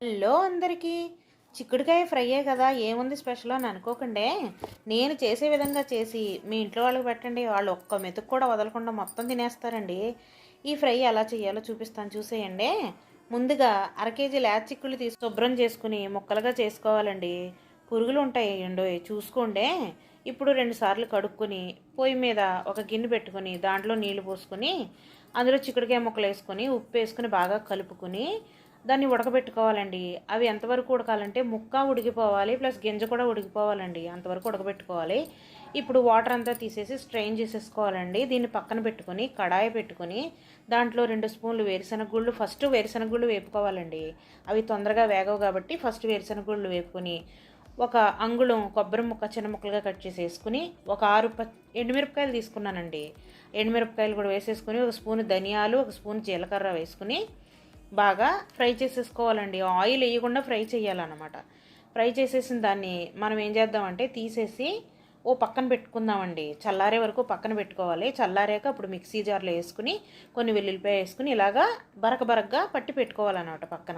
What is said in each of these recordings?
Hello అందరికీ. చిక్కుడుకాయ ఫ్రైయే కదా, ఏముంది స్పెషల్ అని అనుకోకండి. నేను చేసే విధంగా చేసి మీ ఇంట్లో వాళ్ళకి పెట్టండి, వాళ్ళు ఒక్క మెతుకు కూడా వదలకుండా మొత్తం తినేస్తారండి. ఈ ఫ్రై ఎలా చేయాలో చూపిస్తాను, చూసేయండి. ముందుగా అర కేజీ లేత చిక్కుళ్ళు తీసి శుభ్రం చేసుకుని ముక్కలుగా చేసుకోవాలండి. పురుగులు ఉంటాయి అండి, చూసుకోండి. ఇప్పుడు 2 సార్లు కడుక్కొని పొయ్యి మీద ఒక గిన్నె పెట్టుకుని దాంట్లో నీళ్లు పోసుకొని అందులో చిక్కుడుకాయ ముక్కలు వేసుకొని ఉప్పు వేసుకుని బాగా కలుపుకొని దాన్ని ఉడకబెట్టుకోవాలండి. అవి ఎంతవరకు ఉడకాలంటే ముక్క ఉడికిపోవాలి, ప్లస్ గింజ కూడా ఉడికిపోవాలండి, అంతవరకు ఉడకబెట్టుకోవాలి. ఇప్పుడు వాటర్ అంతా తీసేసి స్ట్రెయిన్ చేసేసుకోవాలండి. దీన్ని పక్కన పెట్టుకొని కడాయి పెట్టుకొని దాంట్లో 2 స్పూన్లు వేరుశనగ గుళ్ళు, ఫస్ట్ వేరుశనగ గుళ్ళు వేపుకోవాలండి. అవి తొందరగా వేగవు కాబట్టి ఫస్ట్ వేరుశనగ గుళ్ళు వేపుకొని ఒక అంగుళం కొబ్బరి ముక్క చిన్న ముక్కలుగా కట్ చేసి వేసుకుని ఒక 6 ఎండుమిరపకాయలు తీసుకున్నానండి. ఎండుమిరపకాయలు కూడా వేసేసుకుని ఒక స్పూన్ ధనియాలు, ఒక స్పూన్ జీలకర్ర వేసుకుని బాగా ఫ్రై చేసేసుకోవాలండి. ఆయిల్ వేయకుండా ఫ్రై చేయాలన్నమాట. ఫ్రై చేసేసిన దాన్ని మనం ఏం చేద్దామంటే తీసేసి ఓ పక్కన పెట్టుకుందామండి. చల్లారే వరకు పక్కన పెట్టుకోవాలి. చల్లారాక అప్పుడు మిక్సీ జార్లో వేసుకుని కొన్ని వెల్లుల్లిపాయ వేసుకుని ఇలాగా బరకగా పట్టి పెట్టుకోవాలన్నమాట పక్కన.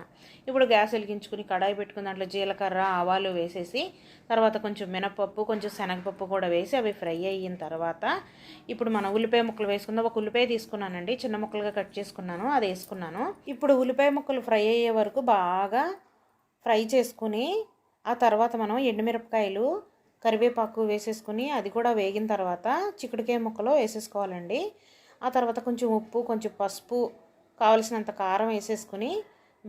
ఇప్పుడు గ్యాస్ వెలిగించుకుని కడాయి పెట్టుకుని దాంట్లో జీలకర్ర ఆవాలు వేసేసి తర్వాత కొంచెం మినపప్పు కొంచెం శనగపప్పు కూడా వేసి అవి ఫ్రై అయిన తర్వాత ఇప్పుడు మనం ఉల్లిపాయ ముక్కలు వేసుకుందాం. ఒక ఉల్లిపాయ తీసుకున్నానండి, చిన్న ముక్కలుగా కట్ చేసుకున్నాను, అది వేసుకున్నాను. ఇప్పుడు ఉల్లిపాయ ముక్కలు ఫ్రై అయ్యే వరకు బాగా ఫ్రై చేసుకుని ఆ తర్వాత మనం ఎండుమిరపకాయలు కరివేపాకు వేసేసుకుని అది కూడా వేగిన తర్వాత చిక్కుడుకాయ ముక్కలు వేసేసుకోవాలండి. ఆ తర్వాత కొంచెం ఉప్పు కొంచెం పసుపు కావలసినంత కారం వేసేసుకుని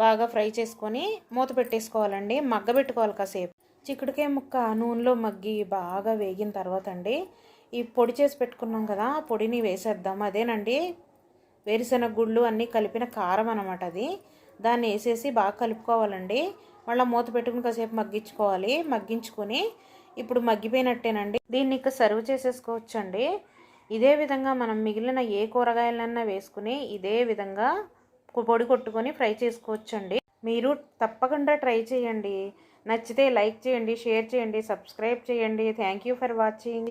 బాగా ఫ్రై చేసుకొని మూత పెట్టేసుకోవాలండి. మగ్గబెట్టుకోవాలి కాసేపు. చిక్కుడుకాయ ముక్క నూనెలో మగ్గి బాగా వేగిన తర్వాత అండి ఈ పొడి చేసి పెట్టుకున్నాం కదా, ఆ పొడిని వేసేద్దాం. అదేనండి వేరుశెనగ గుళ్ళు అన్నీ కలిపిన కారం అనమాట అది. దాన్ని వేసేసి బాగా కలుపుకోవాలండి. మళ్ళీ మూత పెట్టుకుని కాసేపు మగ్గించుకొని ఇప్పుడు మగ్గిపోయినట్టేనండి. దీన్ని ఇక సర్వ్ చేసేసుకోవచ్చండి. ఇదే విధంగా మనం మిగిలిన ఏ కూరగాయలన్నా వేసుకుని ఇదే విధంగా పొడి కొట్టుకొని ఫ్రై చేసుకోవచ్చండి. మీరు తప్పకుండా ట్రై చేయండి. నచ్చితే లైక్ చేయండి, షేర్ చేయండి, సబ్స్క్రైబ్ చేయండి. Thank you for watching.